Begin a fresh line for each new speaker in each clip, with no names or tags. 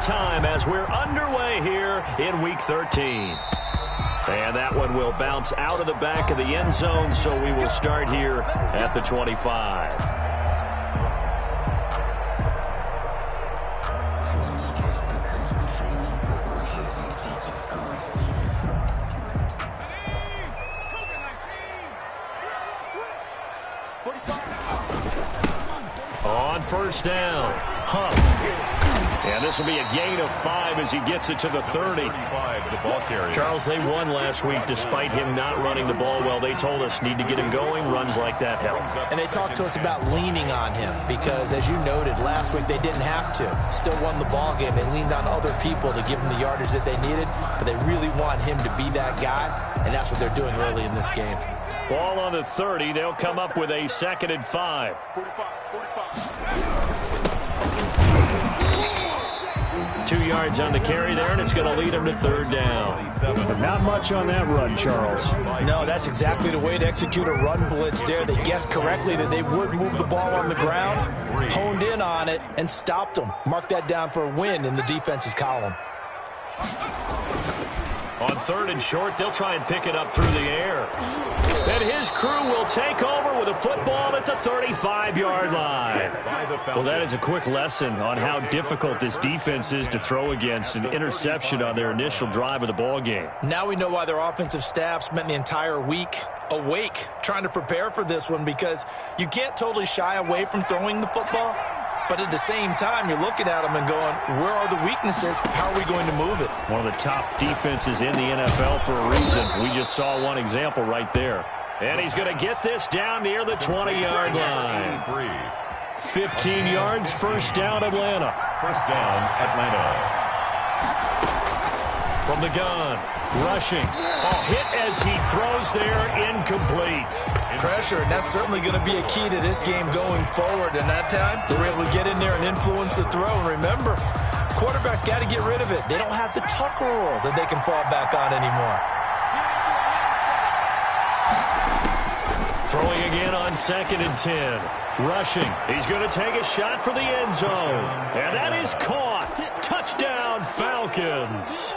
time as we're underway here in Week 13. And that one will bounce out of the back of the end zone, so we will start here at the 25. On first down, Huff. And this will be a gain of 5 as he gets it to the 30. Charles, they won last week despite him not running the ball well. They told us need to get him going. Runs like that help.
And they talked to us about leaning on him because, as you noted, last week they didn't have to. Still won the ball game. They leaned on other people to give them the yardage that they needed, but they really want him to be that guy, and that's what they're doing early in this game.
Ball on the 30. They'll come up with a 2nd and 5. 2 yards on the carry there, and it's going to lead him to 3rd down.
But not much on that run, Charles.
No, that's exactly the way to execute a run blitz there. They guessed correctly that they would move the ball on the ground, honed in on it, and stopped them. Mark that down for a win in the defense's column.
On 3rd and short, they'll try and pick it up through the air. And his crew will take over with a football at the 35-yard line. Well, that is a quick lesson on how difficult this defense is to throw against. An interception on their initial drive of the ball game.
Now we know why their offensive staff spent the entire week awake trying to prepare for this one, because you can't totally shy away from throwing the football. But at the same time, you're looking at them and going, where are the weaknesses? How are we going to move it?
One of the top defenses in the NFL for a reason. We just saw one example right there. And he's going to get this down near the 20-yard line. 15 yards, first down, Atlanta.
First down, Atlanta.
From the gun, rushing. Oh, hit as he throws there, incomplete.
Pressure, and that's certainly going to be a key to this game going forward. And that time, they were able to get in there and influence the throw. And remember, quarterbacks got to get rid of it. They don't have the tuck rule that they can fall back on anymore.
Throwing again on 2nd and 10. Rushing. He's going to take a shot for the end zone. And that is caught. Touchdown, Falcons.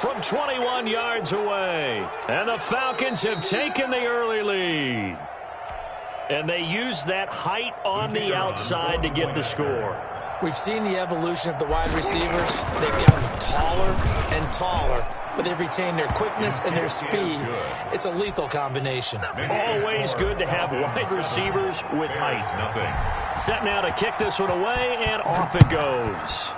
From 21 yards away. And the Falcons have taken the early lead. And they use that height on the outside to get the score.
We've seen the evolution of the wide receivers. They've gotten taller and taller, but they've retained their quickness and their speed. It's a lethal combination.
Always good to have wide receivers with height. Set now to kick this one away, and off it goes.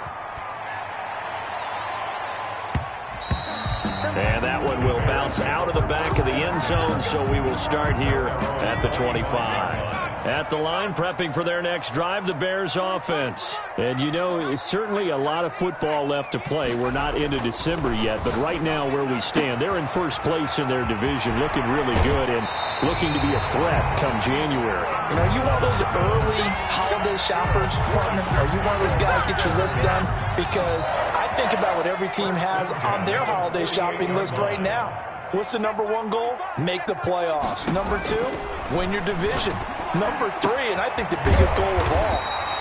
And that one will bounce out of the back of the end zone, so we will start here at the 25. At the line, prepping for their next drive, the Bears offense.
And, you know, it's certainly a lot of football left to play. We're not into December yet, but right now where we stand, they're in first place in their division, looking really good and looking to be a threat come January.
You know, are you one of those early holiday shoppers, partner? Are you one of those guys get your list done? Because I think about what every team has on their holiday shopping list right now. What's the #1 goal? Make the playoffs. #2, win your division. #3, and I think the biggest goal of all,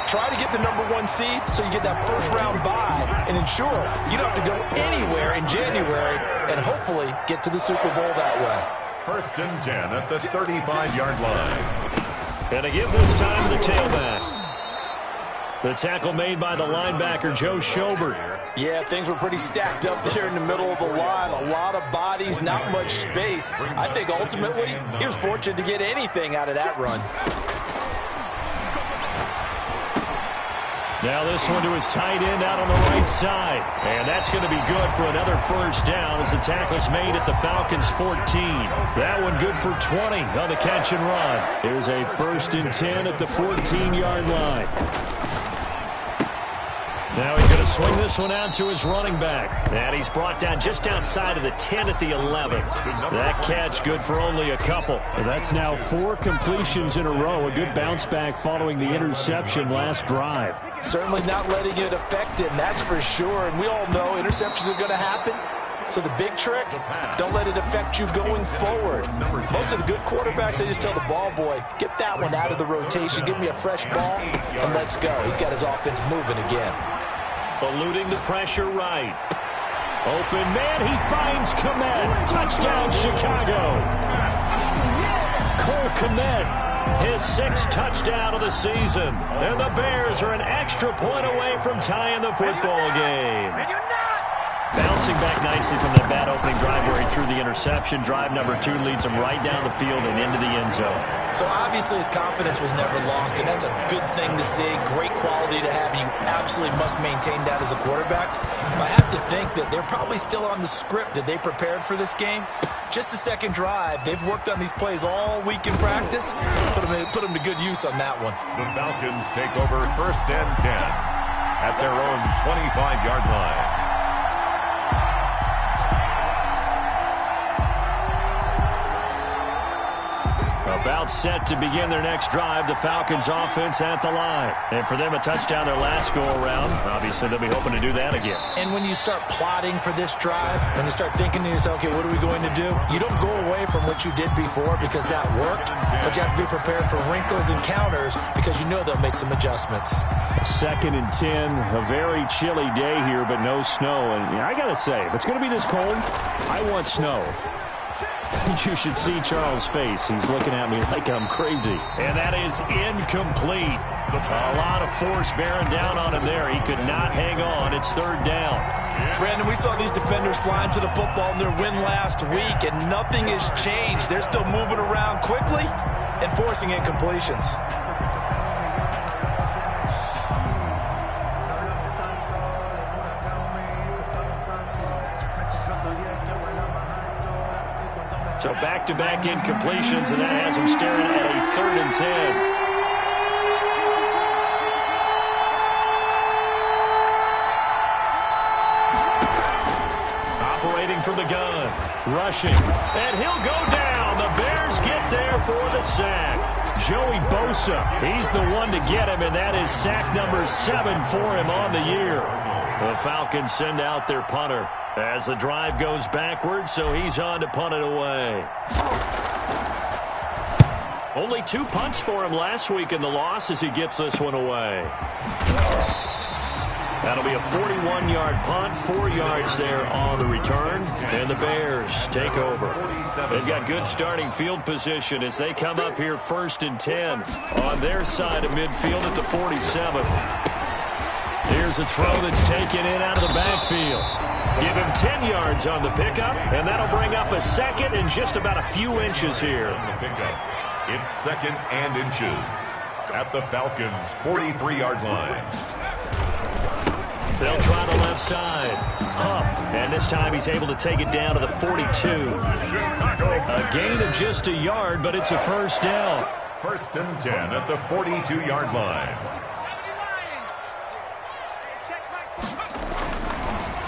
try to get the #1 seed so you get that first-round bye and ensure you don't have to go anywhere in January and hopefully get to the Super Bowl that way.
1st and 10 at the 35-yard line.
And to give this time to the tailback. The tackle made by the linebacker, Joe Schobert.
Yeah, things were pretty stacked up there in the middle of the line. A lot of bodies, not much space. I think ultimately he was fortunate to get anything out of that run.
Now this one to his tight end out on the right side. And that's going to be good for another first down as the tackle's made at the Falcons' 14. That one good for 20 on the catch and run. Here's a 1st and 10 at the 14-yard line. Now he's going to swing this one out to his running back. And he's brought down just outside of the 10 at the 11. That catch good for only a couple.
Well, that's now 4 completions in a row. A good bounce back following the interception last drive.
Certainly not letting it affect him, that's for sure. And we all know interceptions are going to happen. So the big trick, don't let it affect you going forward. Most of the good quarterbacks, they just tell the ball boy, get that one out of the rotation, give me a fresh ball, and let's go. He's got his offense moving again.
Eluding the pressure right. Open man, he finds Kmet. Touchdown, Chicago. Cole Kmet, his 6th touchdown of the season. And the Bears are an extra point away from tying the football game. Bouncing back nicely from that bad opening drive where he threw the interception. Drive number 2 leads him right down the field and into the end zone.
So obviously his confidence was never lost, and that's a good thing to see. Great quality to have, and you absolutely must maintain that as a quarterback. I have to think that they're probably still on the script that they prepared for this game. Just the second drive. They've worked on these plays all week in practice. Put them to good use on that one.
The Falcons take over 1st and 10 at their own 25-yard line.
About set to begin their next drive. The Falcons offense at the line. And for them, a touchdown their last go-around. Obviously, they'll be hoping to do that again.
And when you start plotting for this drive, when you start thinking to yourself, okay, what are we going to do? You don't go away from what you did before because that worked, but you have to be prepared for wrinkles and counters because you know they'll make some adjustments.
2nd and 10, a very chilly day here, but no snow. And I got to say, if it's going to be this cold, I want snow. You should see Charles' face. He's looking at me like I'm crazy.
And that is incomplete. A lot of force bearing down on him there. He could not hang on. It's 3rd down.
Brandon, we saw these defenders flying to the football in their win last week, and nothing has changed. They're still moving around quickly and forcing incompletions.
So back-to-back incompletions, and that has him staring at a 3rd and 10. Operating from the gun, rushing, and he'll go down. The Bears get there for the sack. Joey Bosa, he's the one to get him, and that is sack number 7 for him on the year. The Falcons send out their punter as the drive goes backwards, so he's on to punt it away. Only 2 punts for him last week in the loss as he gets this one away. That'll be a 41-yard punt, 4 yards there on the return, and the Bears take over. They've got good starting field position as they come up here 1st and 10 on their side of midfield at the 47. Here's a throw that's taken in out of the backfield. Give him 10 yards on the pickup, and that'll bring up a 2nd and just about a few inches here.
It's 2nd and inches at the Falcons' 43-yard line.
They'll try the left side. Huff, and this time he's able to take it down to the 42. A gain of just a yard, but it's a 1st down.
1st and 10 at the 42-yard line.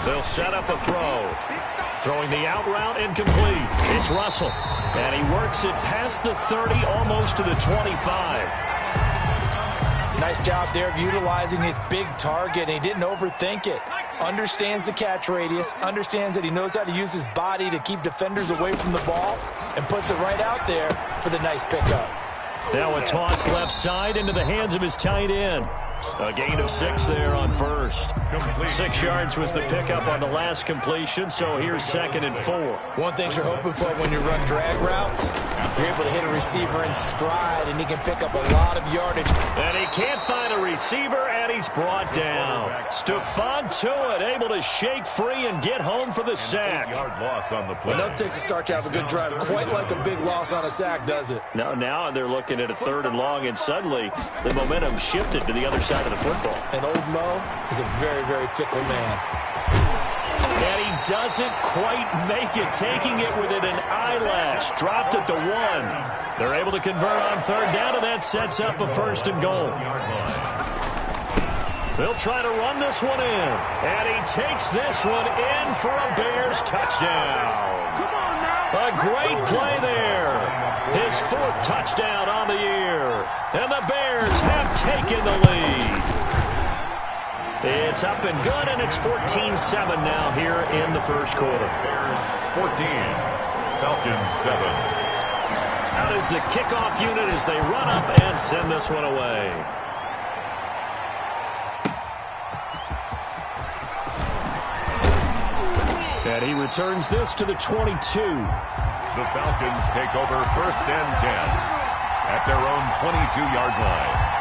They'll set up a throw. Throwing the out route incomplete. It's Russell. And he works it past the 30, almost to the 25.
Nice job there of utilizing his big target. He didn't overthink it. Understands the catch radius. Understands that he knows how to use his body to keep defenders away from the ball. And puts it right out there for the nice pickup.
Now a toss left side into the hands of his tight end. A gain of 6 there on 1st. 6 yards was the pickup on the last completion, so here's 2nd and 4.
One thing you're hoping for when you run drag routes, you're able to hit a receiver in stride, and he can pick up a lot of yardage.
And he can't find a receiver, and he's brought down. Stephon Tuitt able to shake free and get home for the sack.
Yard loss on the play.
Enough takes to start you have a good drive. Quite like a big loss on a sack, does it?
Now they're looking at a 3rd and long, and suddenly the momentum shifted to the other side of the football.
And old Mo is a very, very fickle man.
And he doesn't quite make it, taking it within an eyelash. Dropped at the 1. They're able to convert on 3rd down, and that sets up a 1st and goal. They'll try to run this one in. And he takes this one in for a Bears touchdown. A great play there. His 4th touchdown on the year. And the Bears have taken the lead. It's up and good, and it's 14-7 now here in the 1st quarter.
Bears 14, Falcons 7.
Out is the kickoff unit as they run up and send this one away.
And he returns this to the 22.
The Falcons take over 1st and 10 at their own 22-yard line.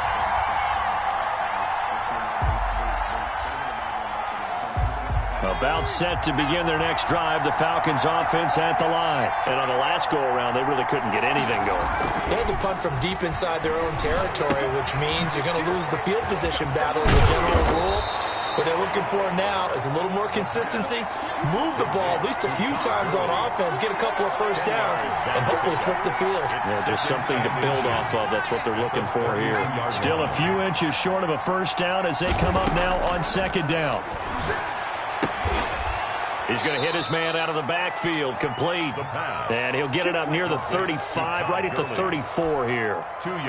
About set to begin their next drive, the Falcons offense at the line. And on the last go-around, they really couldn't get anything going.
They had to punt from deep inside their own territory, which means you're going to lose the field position battle as a general rule. What they're looking for now is a little more consistency, move the ball at least a few times on offense, get a couple of first downs, and hopefully flip the field.
Yeah, just something to build off of. That's what they're looking for here. Still a few inches short of a first down as they come up now on 2nd down. He's going to hit his man out of the backfield, complete. And he'll get it up near the 35, right at the 34 here.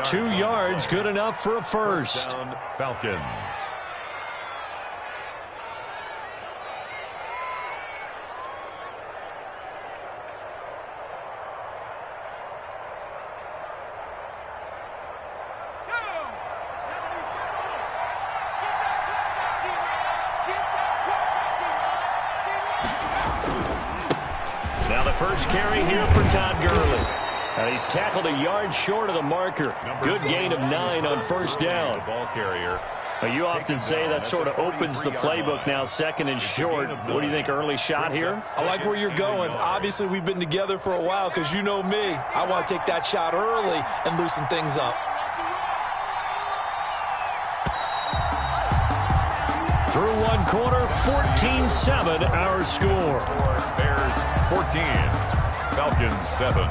2 yards, good enough for a first.
Falcons.
First carry here for Todd Gurley. He's tackled a yard short of the marker. Good gain of 9 on first down.
Ball carrier.
You often say that sort of opens the playbook now, 2nd and short. What do you think, early shot here?
I like where you're going. Obviously, we've been together for a while because you know me. I want to take that shot early and loosen things up.
Through one quarter, 14-7 our score.
Bears 14, Falcons 7.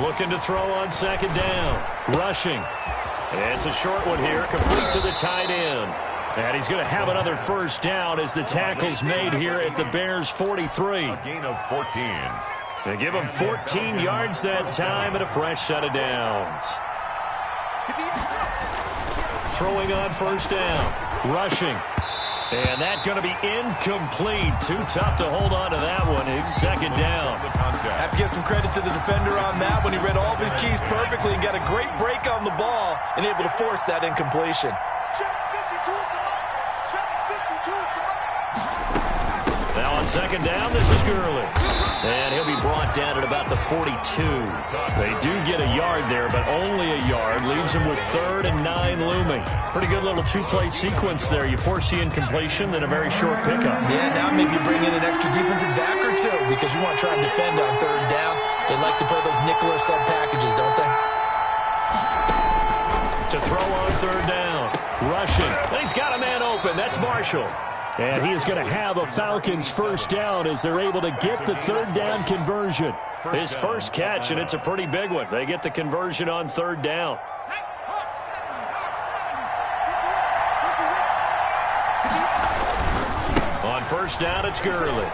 Looking to throw on 2nd down. Rushing. And it's a short one here, complete to the tight end. And he's going to have another first down as the tackle's made here at the Bears' 43.
A gain of 14.
They give him 14 yards that time and a fresh set of downs. Throwing on first down. Rushing. And that's going to be incomplete. Too tough to hold on to that one. It's 2nd down.
Have to give some credit to the defender on that when he read all of his keys perfectly and got a great break on the ball and able to force that incompletion.
Now on 2nd down, this is Gurley. And he'll be brought down at about the 42. They do get a yard there, but only a yard. Leaves him with 3rd and 9 looming. Pretty good little 2-play sequence there. You force the incompletion, then a very short pickup.
Yeah, now maybe you bring in an extra defensive back or two because you want to try and defend on 3rd down. They like to play those nickel or sub packages, don't they?
To throw on 3rd down. Rushing. And he's got a man open. That's Marshall. And he is going to have a Falcons first down as they're able to get the 3rd down conversion. His first catch, and it's a pretty big one. They get the conversion on 3rd down. On first down, it's Gurley.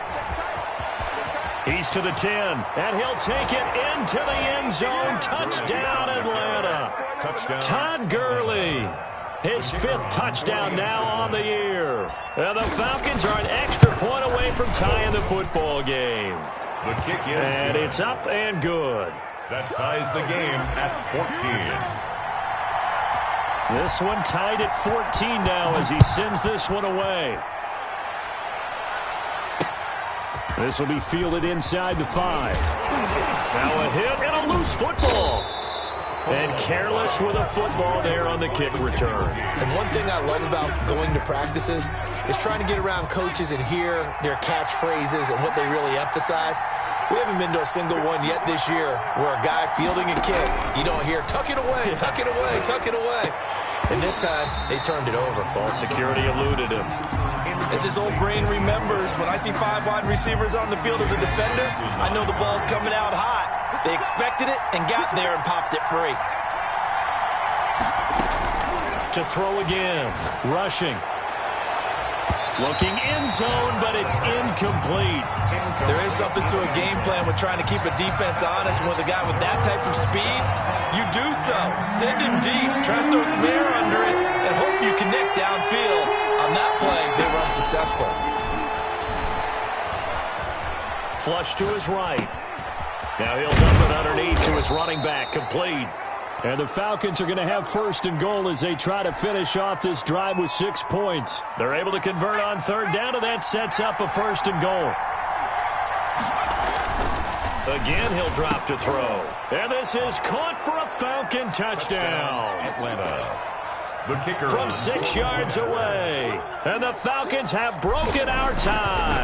He's to the 10, and he'll take it into the end zone. Touchdown, Atlanta.
Touchdown.
Todd Gurley. His 5th touchdown now on the year. And the Falcons are an extra point away from tying the football game.
The kick is
and
good.
It's up and good.
That ties the game at 14.
This one tied at 14 now as he sends this one away. This will be fielded inside the 5. Now a hit and a loose football. And careless with a football there on the kick return.
And one thing I love about going to practices is trying to get around coaches and hear their catchphrases and what they really emphasize. We haven't been to a single one yet this year where a guy fielding a kick, you don't hear, tuck it away, tuck it away, tuck it away. And this time, they turned it over.
Ball security eluded him.
As his old brain remembers, when I see 5 wide receivers on the field as a defender, I know the ball's coming out hot. They expected it and got there and popped it free.
To throw again. Rushing. Looking end zone, but it's incomplete.
There is something to a game plan with trying to keep a defense honest. With a guy with that type of speed, you do so. Send him deep, try and throw some air under it, and hope you connect downfield. On that play, they were unsuccessful.
Flush to his right.
Now he'll dump it underneath to his running back, complete.
And the Falcons are going to have first and goal as they try to finish off this drive with 6 points.
They're able to convert on third down, and that sets up a first and goal. Again, he'll drop to throw. And this is caught for a Falcon touchdown.
Atlanta. The kicker.
From 6 yards away. And the Falcons have broken our tie.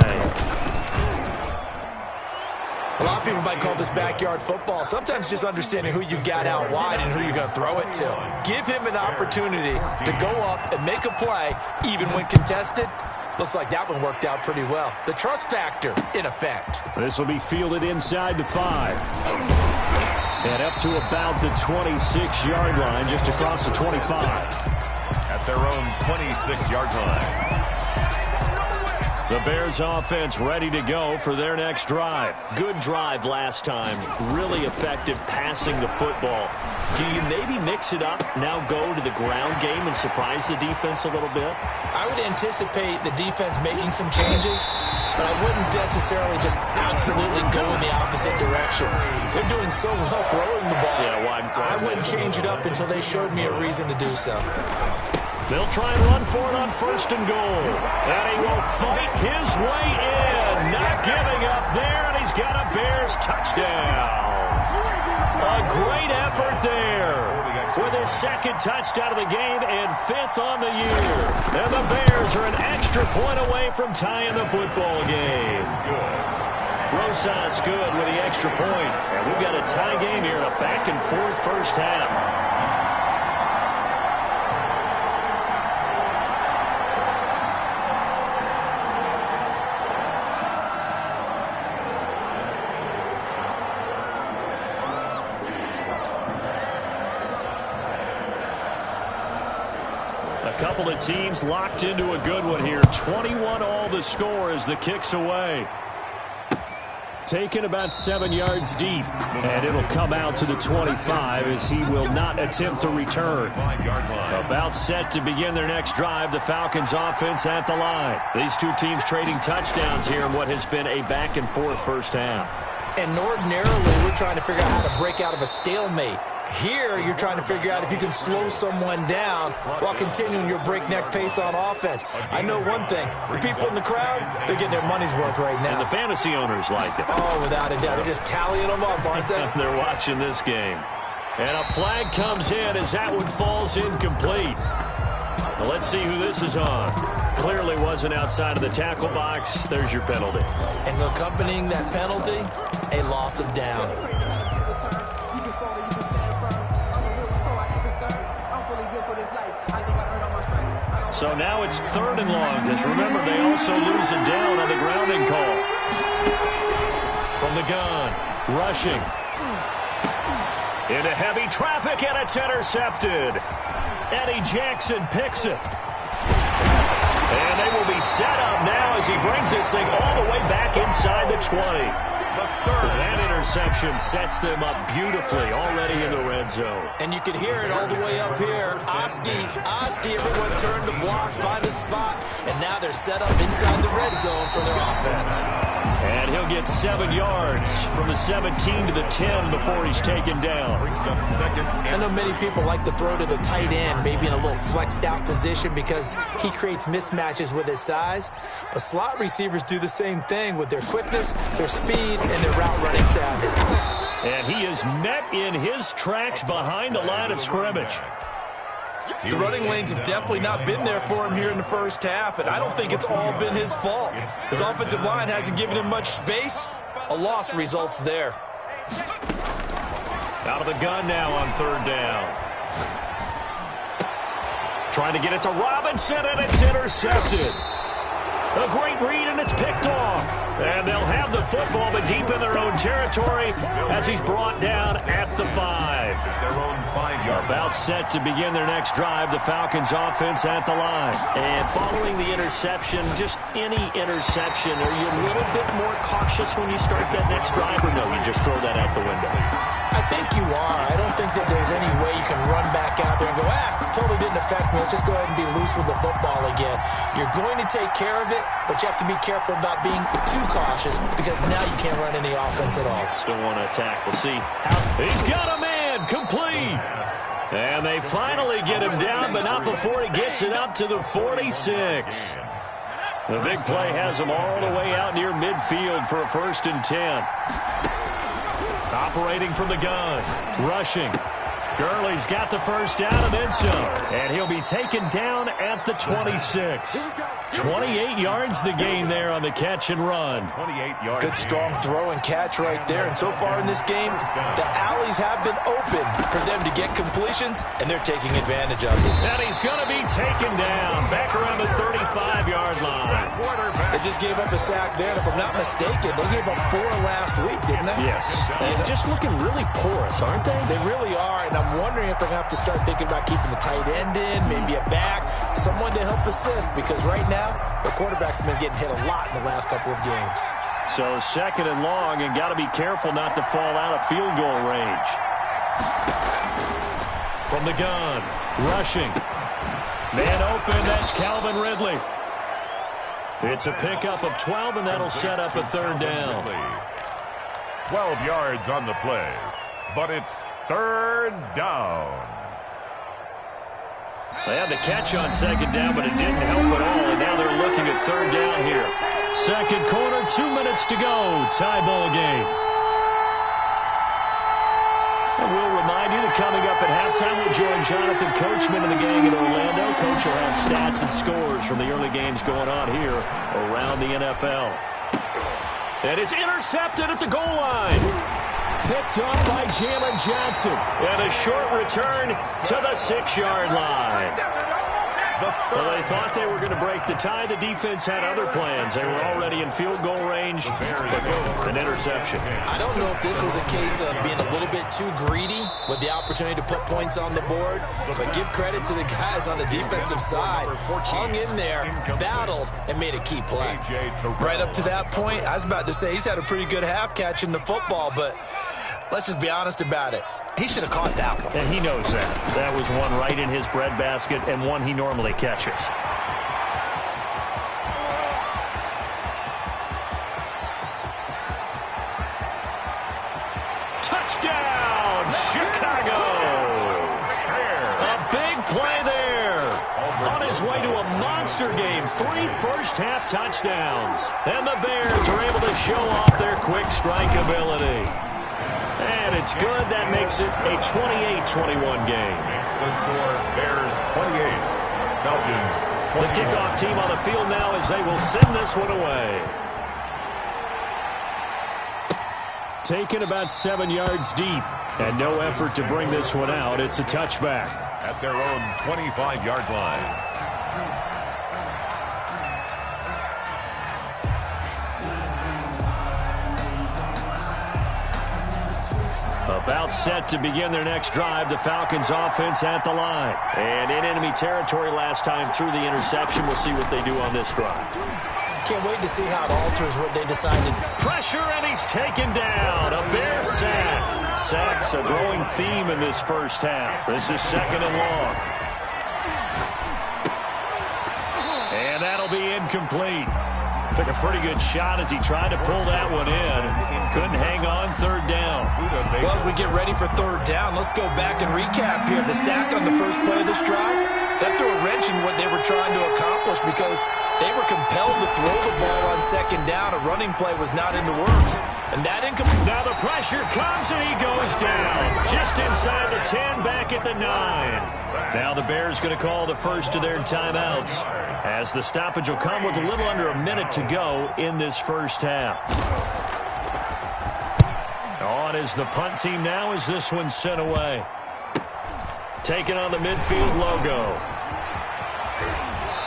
A lot of people might call this backyard football. Sometimes just understanding who you've got out wide and who you're going to throw it to. Give him an opportunity to go up and make a play, even when contested. Looks like that one worked out pretty well. The trust factor in effect.
This will be fielded inside the 5. And up to about the 26-yard line, just across the 25.
At their own 26-yard line.
The Bears offense ready to go for their next drive. Good drive last time. Really effective passing the football. Do you maybe mix it up, now go to the ground game and surprise the defense a little bit?
I would anticipate the defense making some changes, but I wouldn't necessarily just absolutely go in the opposite direction. They're doing so well throwing the ball.
Yeah, wide
I wouldn't change it up until they showed me a reason to do so.
They'll try and run for it on first and goal. And he will fight his way in. Not giving up there, and he's got a Bears touchdown. A great effort there. With his second touchdown of the game and 5th on the year. And the Bears are an extra point away from tying the football game. Rastazz good with the extra point. And we've got a tie game here in a back-and-forth first half. Couple of teams locked into a good one here. 21 all the score as the kick's away.
Taken about 7 yards deep. And it'll come out to the 25 as he will not attempt to return. About set to begin their next drive. The Falcons offense at the line. These two teams trading touchdowns here in what has been a back-and-forth first half.
And ordinarily, we're trying to figure out how to break out of a stalemate. Here, you're trying to figure out if you can slow someone down while continuing your breakneck pace on offense. I know one thing. The people in the crowd, they're getting their money's worth right now.
And the fantasy owners like it.
Oh, without a doubt. They're just tallying them up, aren't they?
They're watching this game. And a flag comes in as that one falls incomplete. Well, let's see who this is on. Clearly wasn't outside of the tackle box. There's your penalty.
And accompanying that penalty, a loss of down.
So now it's 3rd and long, because remember, they also lose a down on the grounding call. From the gun, rushing. Into heavy traffic, and it's intercepted. Eddie Jackson picks it. And they will be set up now as he brings this thing all the way back inside the 20. That interception sets them up beautifully already in the red zone.
And you can hear it all the way up here. Oski, everyone turned to block, find a spot, and now they're set up inside the red zone for their offense.
And he'll get 7 yards from the 17 to the 10 before he's taken down.
Brings up second.
I know many people like to throw to the tight end, maybe in a little flexed out position because he creates mismatches with his size. But slot receivers do the same thing with their quickness, their speed, and their route running savvy.
And he is met in his tracks behind the line of scrimmage.
The running lanes have definitely not been there for him here in the first half, and I don't think it's all been his fault. His offensive line hasn't given him much space. A loss results there.
Out of the gun now on 3rd down. Trying to get it to Robinson, and it's intercepted. A great read, and it's picked off. And they'll have the football, but deep in their own territory as he's brought down at the 5.
Their own 5-yard.
About set to begin their next drive, the Falcons offense at the line. And following the interception, just any interception, are you a little bit more cautious when you start that next drive, or no, you just throw that out the window?
I think you are. I don't think that there's any way you can run back out there and go, totally didn't affect me. Let's just go ahead and be loose with the football again. You're going to take care of it, but you have to be careful about being too cautious because now you can't run any offense at all.
Still want to attack. We'll see. He's got a man. Complete. And they finally get him down, but not before he gets it up to the 46. The big play has him all the way out near midfield for a 1st and 10. Operating from the gun. Rushing. Gurley's got the first down and then some. And he'll be taken down at the 26. 28 yards the gain there on the catch and run.
28 yards.
Good strong throw and catch right there. And so far in this game, the alleys have been open for them to get completions, and they're taking advantage of it.
And he's going to be taken down back around the 35-yard line.
They just gave up a sack there, and if I'm not mistaken, they gave up 4 last week, didn't they?
Yes. And just looking really porous, aren't they?
They really are, and I'm wondering if we're going to have to start thinking about keeping the tight end in, maybe a back, someone to help assist, because right now, the quarterback's been getting hit a lot in the last couple of games.
So 2nd and long, and got to be careful not to fall out of field goal range. From the gun, rushing. Man open, that's Calvin Ridley. It's a pickup of 12, and that'll set up a 3rd down.
12 yards on the play, but it's 3rd down.
They had the catch on 2nd down, but it didn't help at all, and now they're looking at 3rd down here. 2nd quarter, 2 minutes to go. Tie ball game. And we'll remind you that coming up at halftime, we'll join Jonathan Coachman and the gang in Orlando. Coach will have stats and scores from the early games going on here around the NFL. And it's intercepted at the goal line. Picked up by Jalen Johnson. And a short return to the 6-yard line. Well, they thought they were going to break the tie. The defense had other plans. They were already in field goal range. An interception.
I don't know if this was a case of being a little bit too greedy with the opportunity to put points on the board, but give credit to the guys on the defensive side. Hung in there, battled, and made a key play. Right up to that point, I was about to say he's had a pretty good half catching the football, but let's just be honest about it. He should have caught that one.
And he knows that. That was one right in his breadbasket and one he normally catches. Touchdown, Chicago! A big play there. On his way to a monster game. 3 first-half touchdowns. And the Bears are able to show off their quick strike ability. And it's good. That makes it a 28-21 game.
Makes the score Bears 28, Falcons 21.
The kickoff team on the field now as they will send this one away. Taken about 7 yards deep. And no effort to bring this one out. It's a touchback.
At their own 25-yard line.
About set to begin their next drive, the Falcons offense at the line. And in enemy territory last time through the interception. We'll see what they do on this drive.
Can't wait to see how it alters what they decided.
Pressure, and he's taken down. A Bear sack. Sacks a growing theme in this first half. This is 2nd and long. And that'll be incomplete. Took a pretty good shot as he tried to pull that one in. Couldn't hang on. 3rd down.
Well, as we get ready for 3rd down, let's go back and recap here. The sack on the first play of this drive, that threw a wrench in what they were trying to accomplish because they were compelled to throw the ball on 2nd down. A running play was not in the works. And that incomplete.
Now the pressure comes and he goes down. Just inside the 10, back at the 9. Now the Bears going to call the first of their timeouts, as the stoppage will come with a little under a minute to go in this first half. On is the punt team now as this one's sent away. Taking on the midfield logo.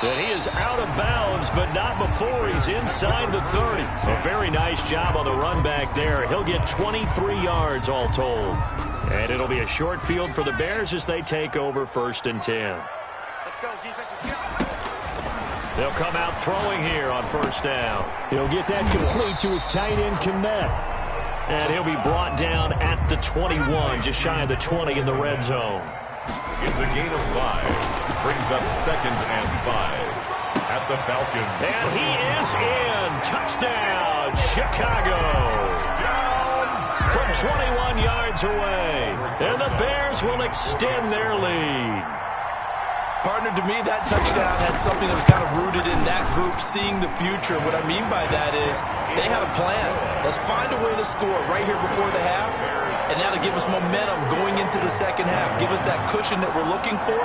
And he is out of bounds, but not before he's inside the 30. A very nice job on the run back there. He'll get 23 yards all told. And it'll be a short field for the Bears as they take over 1st and 10.
Let's go, defense. Let's go.
They'll come out throwing here on 1st down. He'll get that complete to his tight end, Kmet.
And he'll be brought down at the 21, just shy of the 20 in the red zone.
It's a gain of 5. Brings up 2nd and 5 at the Falcons.
And he is in. Touchdown, Chicago. From 21 yards away. And the Bears will extend their lead.
Partner, to me, that touchdown had something that was kind of rooted in that group seeing the future. What I mean by that is they had a plan. Let's find a way to score right here before the half, and that'll give us momentum going into the second half. Give us that cushion that we're looking for.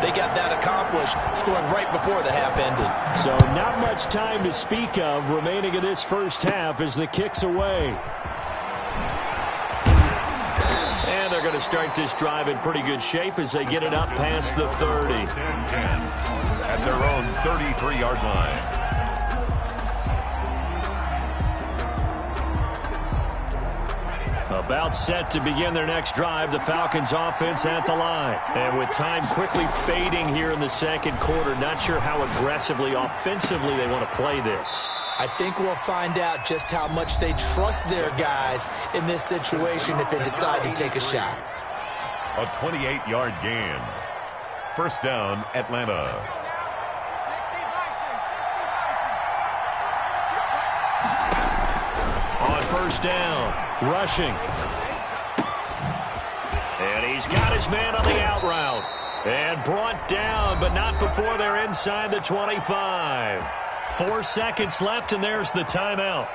They got that accomplished, scoring right before the half ended.
So not much time to speak of remaining in this first half as the kick's away.
And they're going to start this drive in pretty good shape as they get it up past the 30.
At their own 33-yard line.
About set to begin their next drive, the Falcons offense at the line. And with time quickly fading here in the second quarter, not sure how aggressively, offensively they want to play this.
I think we'll find out just how much they trust their guys in this situation if they decide to take a shot.
A 28-yard gain. First down, Atlanta.
On first down, rushing. And he's got his man on the out route. And brought down, but not before they're inside the 25. 4 seconds left, and there's the timeout.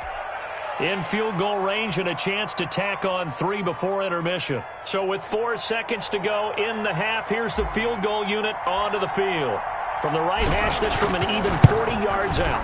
In field goal range and a chance to tack on 3 before intermission. So with 4 seconds to go in the half, here's the field goal unit onto the field. From the right hash, this from an even 40 yards out.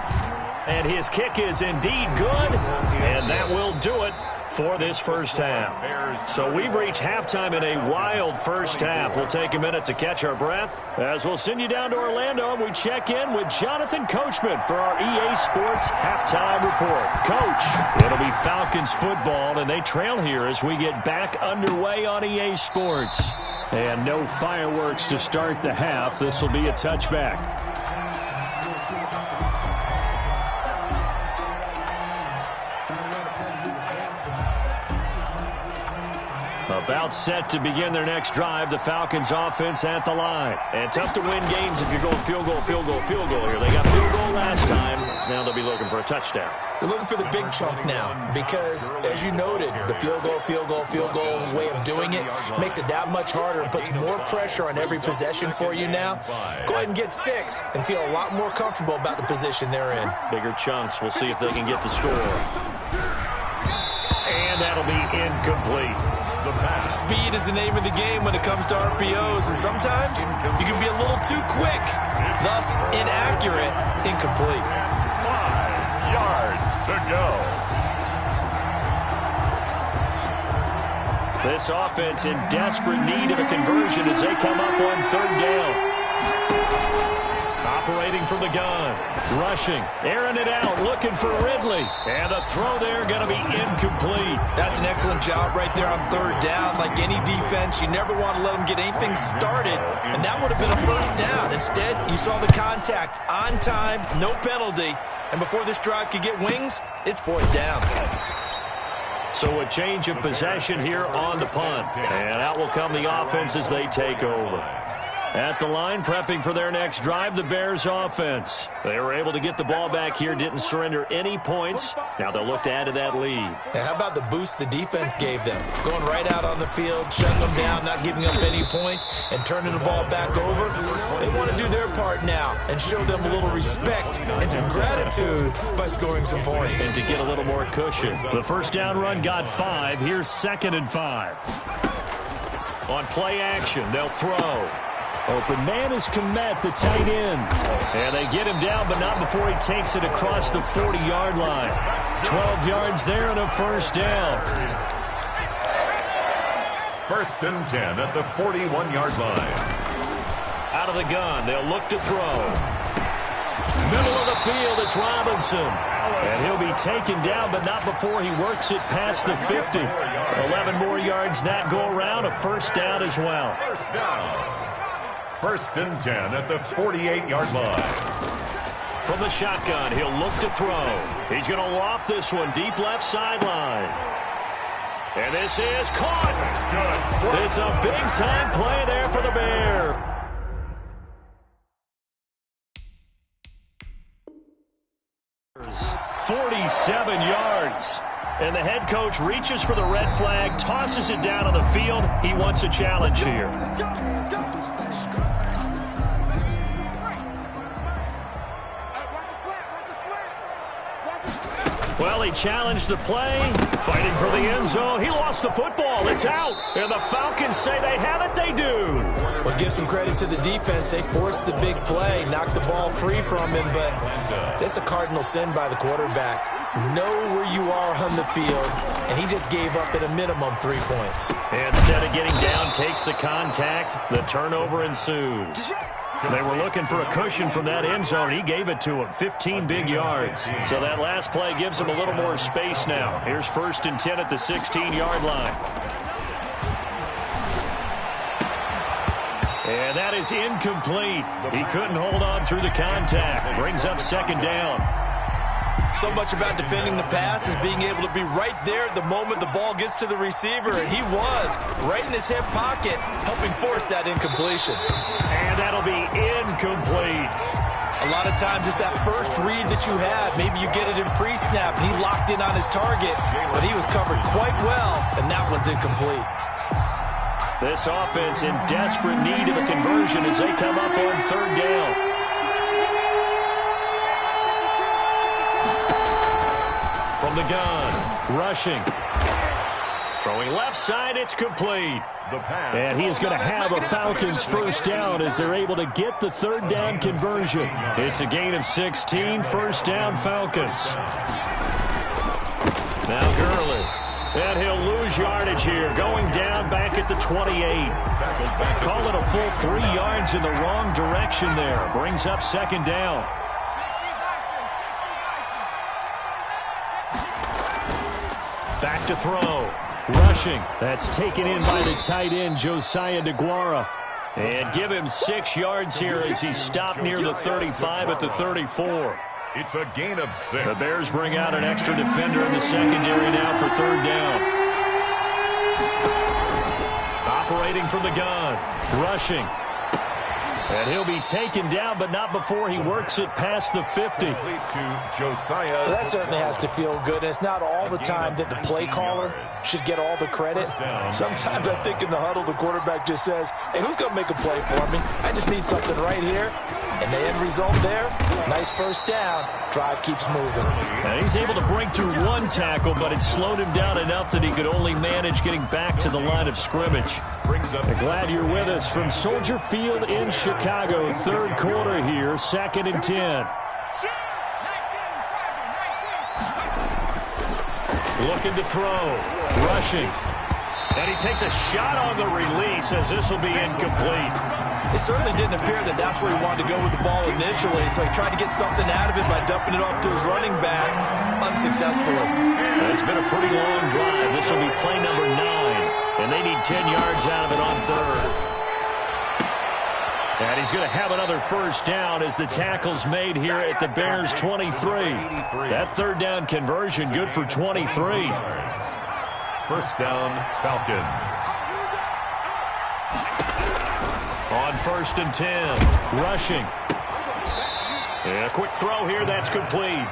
And his kick is indeed good, and that will do it for this first half. So we've reached halftime in a wild first half. We'll take a minute to catch our breath as we'll send you down to Orlando and we check in with Jonathan Coachman for our EA Sports Halftime Report. Coach, it'll be Falcons football, and they trail here as we get back underway on EA Sports.
And no fireworks to start the half. This will be a touchback.
About set to begin their next drive, the Falcons offense at the line. And tough to win games if you're going field goal, field goal, field goal here. They got field goal last time. Now they'll be looking for a touchdown.
They're looking for the big chunk now because, as you noted, the field goal way of doing it makes it that much harder and puts more pressure on every possession for you now. Go ahead and get 6 and feel a lot more comfortable about the position they're in.
Bigger chunks. We'll see if they can get the score. And that'll be incomplete.
Speed is the name of the game when it comes to RPOs, and sometimes you can be a little too quick, thus inaccurate, incomplete.
5 yards to go.
This offense in desperate need of a conversion as they come up on third down. Operating from the gun, rushing, airing it out, looking for Ridley. And the throw there going to be incomplete.
That's an excellent job right there on third down. Like any defense, you never want to let them get anything started, and that would have been a first down. Instead, you saw the contact on time, no penalty, and before this drive could get wings, it's 4th down.
So a change of possession here on the punt. And out will come the offense as they take over. At the line, prepping for their next drive, the Bears offense. They were able to get the ball back here, didn't surrender any points. Now they'll look to add to that lead.
Now, how about the boost the defense gave them? Going right out on the field, shutting them down, not giving up any points, and turning the ball back over. They want to do their part now and show them a little respect and some gratitude by scoring some points.
And to get a little more cushion. The first down run got 5. Here's 2nd and 5. On play action, they'll throw.
Open man is Komet, the tight end.
And they get him down, but not before he takes it across the 40-yard line. 12 yards there and a first down.
1st and 10 at the 41-yard line.
Out of the gun, they'll look to throw. Middle of the field, it's Robinson. And he'll be taken down, but not before he works it past the 50. 11 more yards that go around, a first down as well.
First down. 1st and 10 at the 48-yard line.
From the shotgun, he'll look to throw. He's going to loft this one deep left sideline. And this is caught. It's a big-time play there for the Bears. 47 yards. And the head coach reaches for the red flag, tosses it down on the field. He wants a challenge here. Well, he challenged the play, fighting for the end zone. He lost the football. It's out. And the Falcons say they have it. They do.
Well, give some credit to the defense. They forced the big play, knocked the ball free from him, but that's a cardinal sin by the quarterback. Know where you are on the field, and he just gave up at a minimum 3 points.
Instead of getting down, takes the contact. The turnover ensues. They were looking for a cushion from that end zone. He gave it to him, 15 big yards. So that last play gives him a little more space now. Here's 1st and 10 at the 16-yard line. And that is incomplete. He couldn't hold on through the contact. Brings up 2nd down.
So much about defending the pass is being able to be right there at the moment the ball gets to the receiver, and he was right in his hip pocket, helping force that incompletion.
And that'll be incomplete.
A lot of times it's that first read that you have. Maybe you get it in pre-snap, and he locked in on his target, but he was covered quite well, and that one's incomplete.
This offense in desperate need of a conversion as they come up on 3rd down. From the gun, rushing. Throwing left side, it's complete. And he is going to have a Falcons 1st down as they're able to get the 3rd down conversion. It's a gain of 16, 1st down Falcons. Now Gurley. And he'll lose yardage here, going down back at the 28. Call it a full 3 yards in the wrong direction there. Brings up 2nd down. Back to throw. Rushing. That's taken in by the tight end, Josiah DeGuara. And give him 6 yards here as he stopped near the 35 at the 34.
It's a gain of 6.
The Bears bring out an extra defender in the secondary now for 3rd down. Operating from the gun. Rushing. And he'll be taken down, but not before he works it past the 50.
To Josiah.
Well, that certainly has to feel good. And it's not all the time that the play caller should get all the credit. Sometimes I think in the huddle, the quarterback just says, hey, who's going to make a play for me? I just need something right here. And the end result there, nice 1st down. Drive keeps moving.
And he's able to break through 1 tackle, but it slowed him down enough that he could only manage getting back to the line of scrimmage. Glad you're with us from Soldier Field in Chicago. 3rd quarter here, 2nd and 10. Looking to throw. Rushing. And he takes a shot on the release as this will be incomplete.
It certainly didn't appear that that's where he wanted to go with the ball initially, so he tried to get something out of it by dumping it off to his running back unsuccessfully.
It's been a pretty long drive. This will be play number 9, and they need 10 yards out of it on 3rd. And he's going to have another 1st down as the tackle's made here at the Bears 23. That 3rd down conversion good for 23.
1st down, Falcons.
On 1st and 10, rushing. And a quick throw here, that's complete.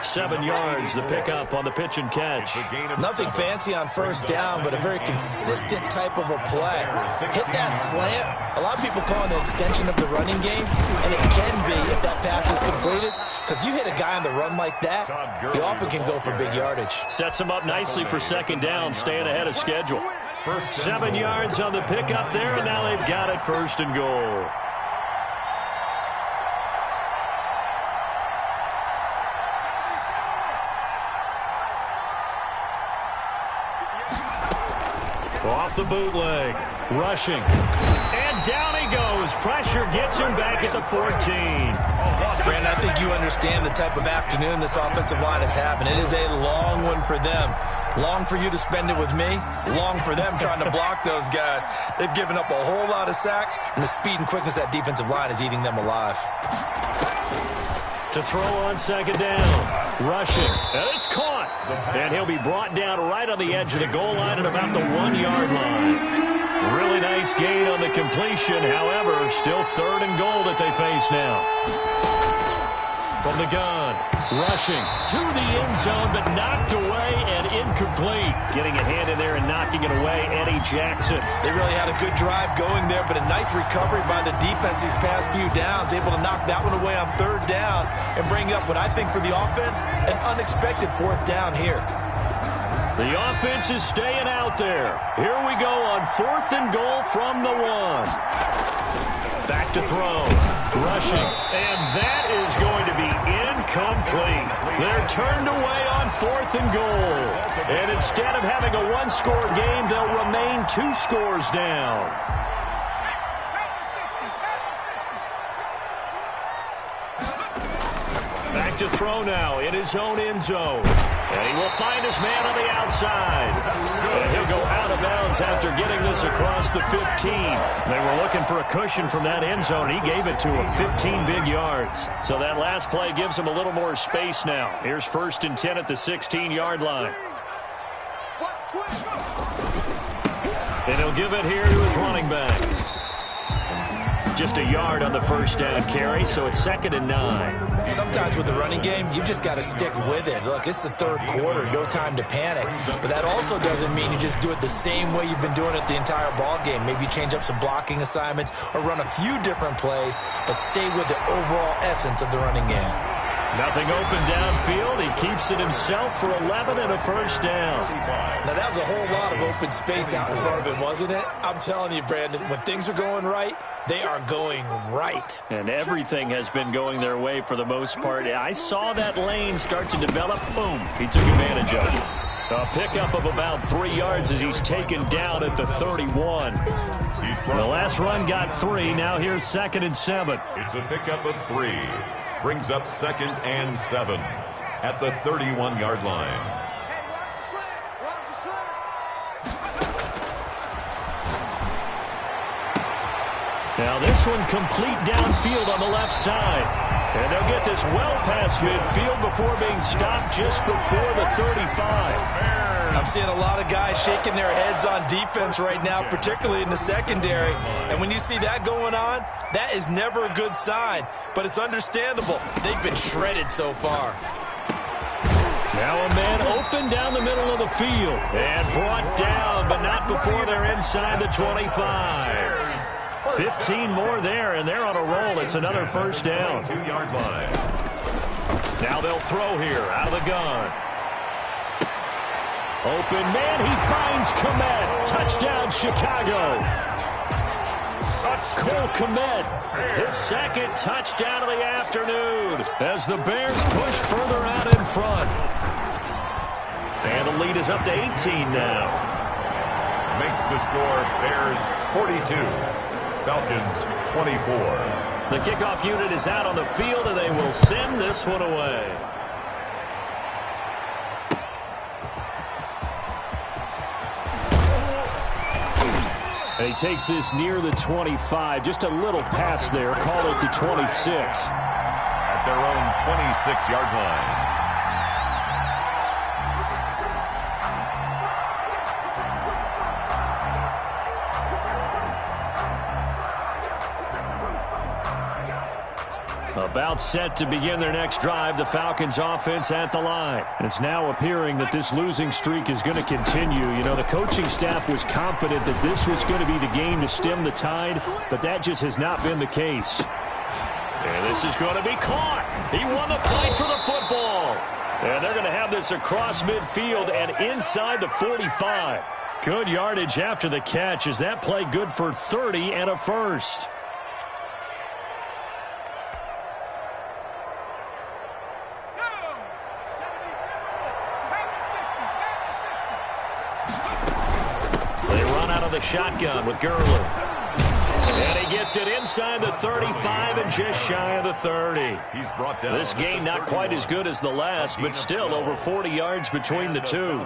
7 yards, the pickup on the pitch and catch.
Nothing fancy on 1st down, but a very consistent type of a play. Hit that slant. A lot of people call it an extension of the running game, and it can be if that pass is completed, because you hit a guy on the run like that, he often can go for big yardage.
Sets him up nicely for 2nd down, staying ahead of schedule. 7 yards on the pickup there, and now they've got it 1st and goal. Off the bootleg, rushing, and down he goes. Pressure gets him back at the 14.
Brandon, I think you understand the type of afternoon this offensive line is having. It is a long one for them. Long for you to spend it with me. Long for them trying to block those guys. They've given up a whole lot of sacks, and the speed and quickness of that defensive line is eating them alive.
To throw on 2nd down. Rushing. And it's caught. And he'll be brought down right on the edge of the goal line at about the 1-yard line. Really nice gain on the completion. However, still 3rd and goal that they face now. From the gun, rushing to the end zone, but knocked away and incomplete. Getting a hand in there and knocking it away, Eddie Jackson.
They really had a good drive going there, but a nice recovery by the defense these past few downs. Able to knock that one away on 3rd down and bring up what I think for the offense, an unexpected 4th down here.
The offense is staying out there. Here we go on 4th and goal from the 1. Back to throw. Rushing. And that is going to be incomplete. They're turned away on 4th and goal. And instead of having a 1-score game, they'll remain 2 scores down. Back to throw now in his own end zone. And he will find his man on the outside. And he'll go out of bounds after getting this across the 15. They were looking for a cushion from that end zone. He gave it to him. 15 big yards. So that last play gives him a little more space now. Here's 1st and 10 at the 16-yard line. And he'll give it here to his running back. Just a yard on the 1st down carry, so it's 2nd and 9.
Sometimes with the running game, you've just got to stick with it. Look, it's the 3rd quarter, no time to panic. But that also doesn't mean you just do it the same way you've been doing it the entire ball game. Maybe change up some blocking assignments or run a few different plays, but stay with the overall essence of the running game.
Nothing open downfield. He keeps it himself for 11 and a 1st down.
Now, that was a whole lot of open space out in front of him, wasn't it? I'm telling you, Brandon, when things are going right, they are going right.
And everything has been going their way for the most part. I saw that lane start to develop. Boom. He took advantage of it. A pickup of about 3 yards as he's taken down at the 31. The last run got 3. Now here's 2nd and 7.
It's a pickup of 3. Brings up 2nd and 7 at the 31-yard line.
Now this one complete downfield on the left side. And they'll get this well past midfield before being stopped just before the 35.
I'm seeing a lot of guys shaking their heads on defense right now, particularly in the secondary. And when you see that going on, that is never a good sign. But it's understandable. They've been shredded so far.
Now a man open down the middle of the field. And brought down, but not before they're inside the 25. 15 more there, and they're on a roll. It's another 1st down.
2-yard line.
Now they'll throw here out of the gun. Open man, he finds Kmet. Touchdown, Chicago. Cole Kmet, his 2nd touchdown of the afternoon as the Bears push further out in front. And the lead is up to 18 now.
Makes the score Bears 42, Falcons 24.
The kickoff unit is out on the field, and they will send this one away. And he takes this near the 25. Just a little pass there. Call it the 26.
At their own 26-yard line.
About set to begin their next drive, the Falcons offense at the line. And it's now appearing that this losing streak is going to continue. You know, the coaching staff was confident that this was going to be the game to stem the tide, but that just has not been the case. And this is going to be caught. He won the fight for the football. And they're going to have this across midfield and inside the 45. Good yardage after the catch. Is that play good for 30 and a 1st? The shotgun with Gurley. And he gets it inside the 35 and just shy of the 30.
He's brought down.
This game not quite as good as the last, but still over 40 yards between the two.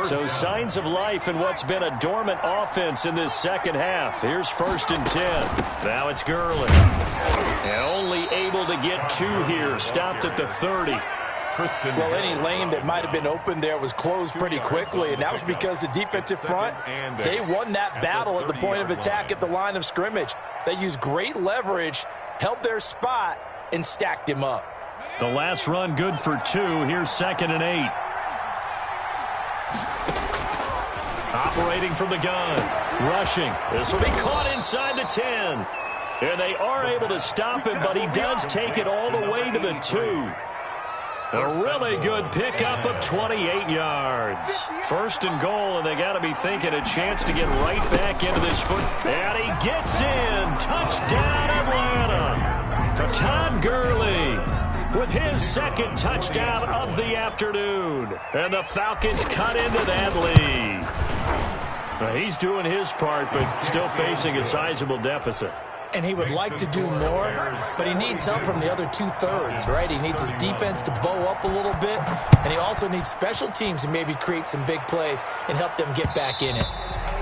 So signs of life in what's been a dormant offense in this second half. Here's 1st and 10. Now it's Gurley. And only able to get 2 here. Stopped at the 30.
Well, any lane that might have been open there was closed pretty quickly, and that was because the defensive front, they won that battle at the point of attack at the line of scrimmage. They used great leverage, held their spot, and stacked him up.
The last run good for 2. Here's 2nd and 8. Operating from the gun. Rushing. This will be caught inside the 10. And they are able to stop him, but he does take it all the way to the 2. A really good pickup of 28 yards. 1st and goal, and they got to be thinking a chance to get right back into this foot. And he gets in. Touchdown, Atlanta. Todd Gurley with his 2nd touchdown of the afternoon. And the Falcons cut into that lead. He's doing his part, but still facing a sizable deficit.
And he would like to do more, but he needs help from the other 2/3, right? He needs his defense to bow up a little bit, and he also needs special teams to maybe create some big plays and help them get back in it.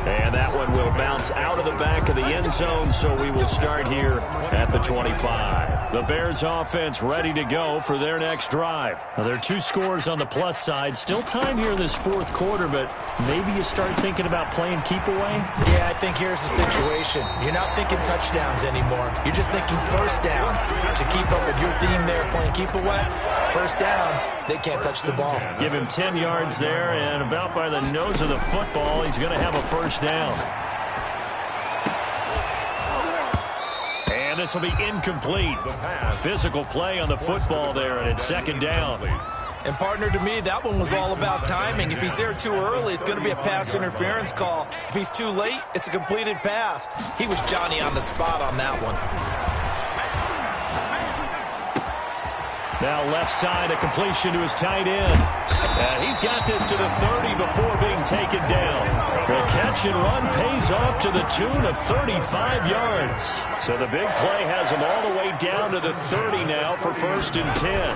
And that one will bounce out of the back of the end zone, so we will start here at the 25. The Bears offense ready to go for their next drive. Now, there are 2 scores on the plus side. Still time here in this 4th quarter, but maybe you start thinking about playing keep away?
Yeah, I think here's the situation. You're not thinking touchdowns anymore. You're just thinking first downs. To keep up with your theme there, playing keep away, first downs, they can't touch the ball.
Give him 10 yards there, and about by the nose of the football, he's going to have a first down. And this will be incomplete. Physical play on the football there, and it's 2nd down.
And, partner, to me, that one was all about timing. If he's there too early, it's going to be a pass interference call. If he's too late, it's a completed pass. He was Johnny on the spot on that one.
Now left side, a completion to his tight end. And he's got this to the 30 before being taken down. The catch and run pays off to the tune of 35 yards. So the big play has him all the way down to the 30 now for 1st and 10.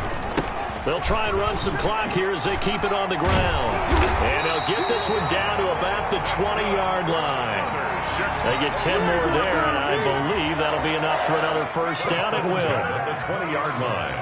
They'll try and run some clock here as they keep it on the ground. And they'll get this one down to about the 20-yard line. They get 10 more there, and I believe that'll be enough for another first down. It will.
The 20-yard line.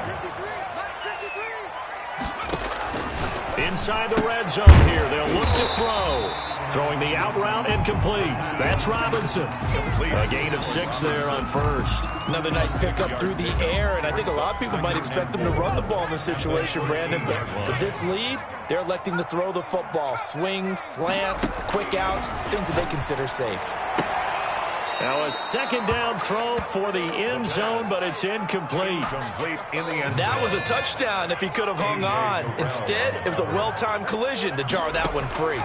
Inside the red zone here, they'll look to throw. Throwing the out route incomplete. That's Robinson. A gain of 6 there on 1st.
Another nice pickup through the air, and I think a lot of people might expect them to run the ball in this situation, Brandon. But with this lead, they're electing to throw the football. Swings, slants, quick outs, things that they consider safe.
Now a 2nd down throw for the end zone, but it's incomplete.
That was a touchdown if he could have hung on. Instead, it was a well-timed collision to jar that one free.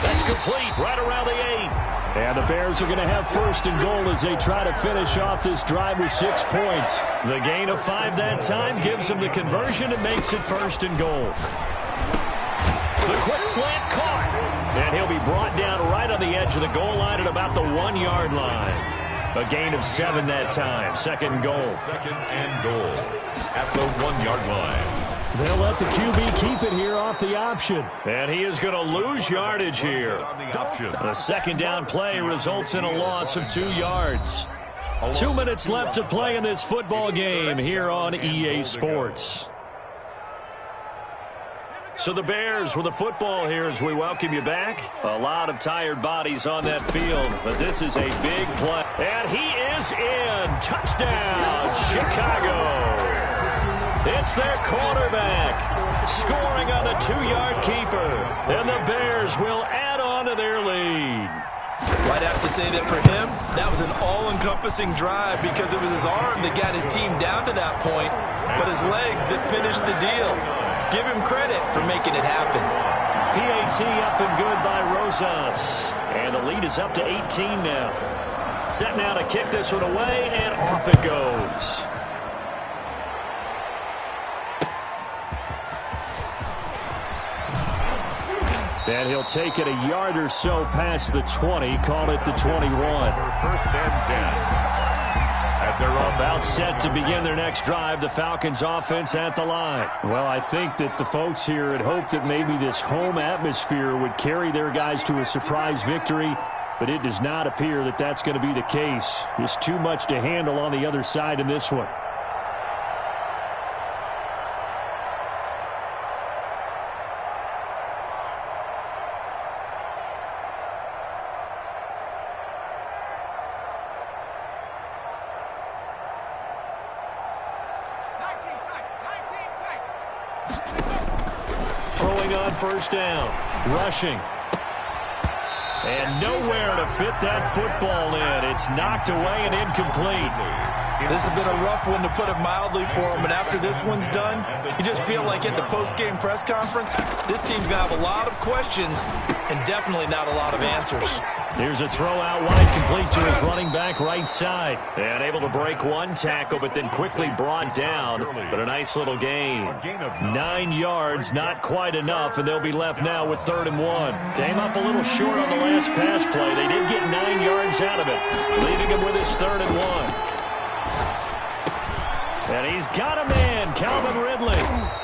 That's complete right around the 8.
And the Bears are going to have 1st and goal as they try to finish off this drive with 6 points.
The gain of 5 that time gives them the conversion and makes it 1st and goal. The quick slant caught. And he'll be brought down right on the edge of the goal line at about the 1-yard line. A gain of 7 that time. 2nd goal.
2nd and goal at the 1-yard line.
They'll let the QB keep it here off the option.
And he is going to lose yardage here. The 2nd down play results in a loss of 2 yards. 2 minutes left to play in this football game here on EA Sports. So the Bears with the football here as we welcome you back. A lot of tired bodies on that field, but this is a big play. And he is in. Touchdown, Chicago. It's their quarterback scoring on a 2-yard keeper. And the Bears will add on to their lead.
I'd have to say that for him, that was an all-encompassing drive because it was his arm that got his team down to that point, but his legs that finished the deal. Give him credit for making it happen.
PAT up and good by Rastazz. And the lead is up to 18 now. Set now to kick this one away, and off it goes.
And he'll take it a yard or so past the 20, call it the 21.
1st and 10.
About set to begin their next drive, the Falcons offense at the line. Well, I think that the folks here had hoped that maybe this home atmosphere would carry their guys to a surprise victory, but it does not appear that that's going to be the case. Just too much to handle on the other side in this one.
throwing on first down. Rushing. And nowhere to fit that football in. It's knocked away and incomplete.
This has been a rough one, to put it mildly, for him. And after this one's done, you just feel like at the post-game press conference, this team's going to have a lot of questions and definitely not a lot of answers.
Here's a throw out wide, complete to his running back right side. And able to break one tackle, but then quickly brought down. But a nice little gain. 9 yards, not quite enough, and they'll be left now with 3rd and 1. Came up a little short on the last pass play. They did get 9 yards out of it, leaving him with his 3rd and 1. And he's got a man, Calvin Ridley.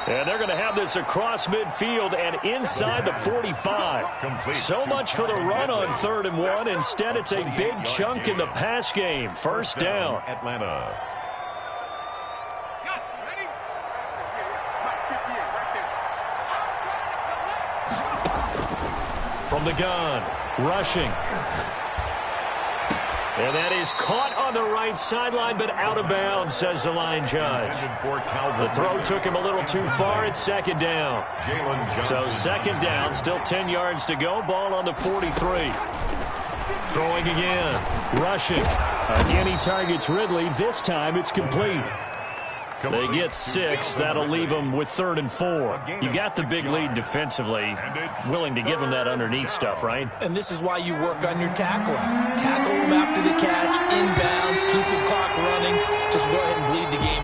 And they're going to have this across midfield and inside the 45. So much for the run on 3rd and 1. Instead, it's a big chunk in the pass game. First down.
Atlanta.
From the gun, rushing. And that is caught on the right sideline, but out of bounds, says the line judge. The throw took him a little too far. It's 2nd down. So 2nd down, still 10 yards to go. Ball on the 43. Throwing again, rushing. Again, he targets Ridley. This time it's complete. They get 6. That'll leave them with 3rd and 4. You got the big lead defensively. Willing to give them that underneath stuff, right?
And this is why you work on your tackling. Tackle them after the catch, inbounds, keep the clock running. Just go ahead and bleed the game.